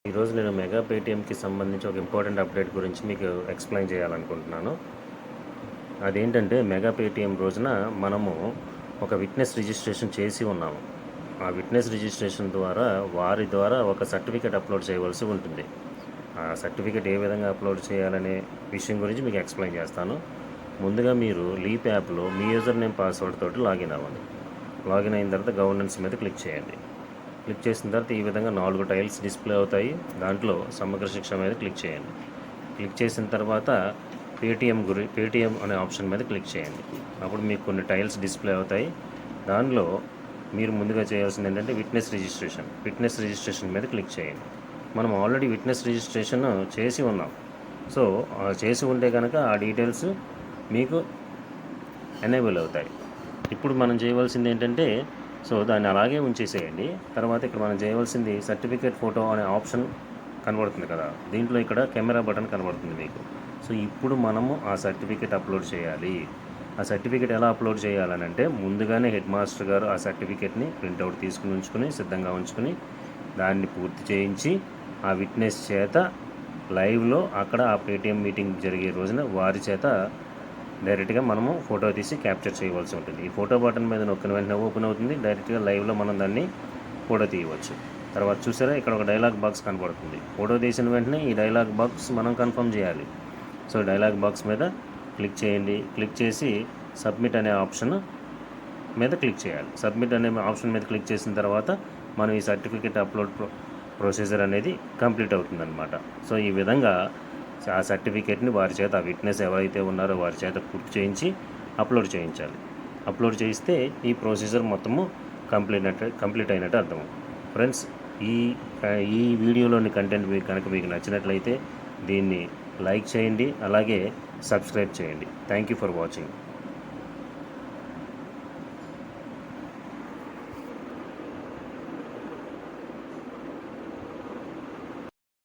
ఈరోజు నేను మెగా పేటీఎంకి సంబంధించి ఒక ఇంపార్టెంట్ అప్డేట్ గురించి మీకు ఎక్స్ప్లెయిన్ చేయాలనుకుంటున్నాను. అదేంటంటే మెగా పేటీఎం రోజున మనము ఒక విట్నెస్ రిజిస్ట్రేషన్ చేసి ఉన్నాము. ఆ విట్నెస్ రిజిస్ట్రేషన్ ద్వారా వారి ద్వారా ఒక సర్టిఫికేట్ అప్లోడ్ చేయవలసి ఉంటుంది. ఆ సర్టిఫికేట్ ఏ విధంగా అప్లోడ్ చేయాలనే విషయం గురించి మీకు ఎక్స్ప్లెయిన్ చేస్తాను. ముందుగా మీరు లీప్ యాప్లో మీ యూజర్ నేమ్ పాస్వర్డ్ తోటి లాగిన్ అవ్వండి. లాగిన్ అయిన తర్వాత గవర్నెన్స్ మీద క్లిక్ చేయండి. క్లిక్ చేసిన తర్వాత ఈ విధంగా 4 టైల్స్ డిస్ప్లే అవుతాయి. దాంట్లో సమగ్ర శిక్ష మీద క్లిక్ చేయండి. క్లిక్ చేసిన తర్వాత పేటీఎం అనే ఆప్షన్ మీద క్లిక్ చేయండి. అప్పుడు మీకు కొన్ని టైల్స్ డిస్ప్లే అవుతాయి. దానిలో మీరు ముందుగా చేయాల్సింది ఏంటంటే విట్నెస్ రిజిస్ట్రేషన్ మీద క్లిక్ చేయండి. మనం ఆల్రెడీ విట్నెస్ రిజిస్ట్రేషన్ చేసి ఉన్నాం. సో చేసి ఉంటే కనుక ఆ డీటెయిల్స్ మీకు ఎనేబుల్ అవుతాయి. ఇప్పుడు మనం చేయవలసింది ఏంటంటే దాన్ని అలాగే ఉంచేసేయండి. తర్వాత ఇక్కడ మనం చేయవలసింది సర్టిఫికేట్ ఫోటో అనే ఆప్షన్ కనబడుతుంది కదా, దీంట్లో ఇక్కడ కెమెరా బటన్ కనబడుతుంది మీకు. ఇప్పుడు మనము ఆ సర్టిఫికేట్ అప్లోడ్ చేయాలి. ఆ సర్టిఫికేట్ ఎలా అప్లోడ్ చేయాలనంటే ముందుగానే హెడ్ మాస్టర్ గారు ఆ సర్టిఫికేట్ని ప్రింట్అవుట్ తీసుకుని ఉంచుకుని సిద్ధంగా ఉంచుకుని దాన్ని పూర్తి చేయించి ఆ విట్నెస్ చేత లైవ్లో అక్కడ ఆ పేటీఎం మీటింగ్ జరిగే రోజున వారి చేత డైరెక్ట్గా మనము ఫోటో తీసి క్యాప్చర్ చేయవలసి ఉంటుంది. ఈ ఫోటో బటన్ మీద నొక్కిన వెంటనే ఓపెన్ అవుతుంది. డైరెక్ట్గా లైవ్లో మనం దాన్ని ఫోటో తీయవచ్చు. తర్వాత చూసారా, ఇక్కడ ఒక డైలాగ్ బాక్స్ కనబడుతుంది. ఫోటో తీసిన వెంటనే ఈ డైలాగ్ బాక్స్ మనం కన్ఫర్మ్ చేయాలి. డైలాగ్ బాక్స్ మీద క్లిక్ చేయండి. క్లిక్ చేసి సబ్మిట్ అనే ఆప్షన్ మీద క్లిక్ చేయాలి. సబ్మిట్ అనే ఆప్షన్ మీద క్లిక్ చేసిన తర్వాత మనం ఈ సర్టిఫికేట్ అప్లోడ్ ప్రొసీజర్ అనేది కంప్లీట్ అవుతుందన్నమాట. ఈ విధంగా ఆ సర్టిఫికేట్ని వారి చేత ఆ విట్నెస్ ఎవరైతే ఉన్నారో వారి చేత పూర్తి చేయించి అప్లోడ్ చేయించాలి. అప్లోడ్ చేయిస్తే ఈ ప్రొసీజర్ మొత్తము కంప్లీట్ అయినట్టు అర్థం. ఫ్రెండ్స్, ఈ వీడియోలోని కంటెంట్ మీకు నచ్చినట్లయితే దీన్ని లైక్ చేయండి, అలాగే సబ్స్క్రైబ్ చేయండి. Thank you for watching.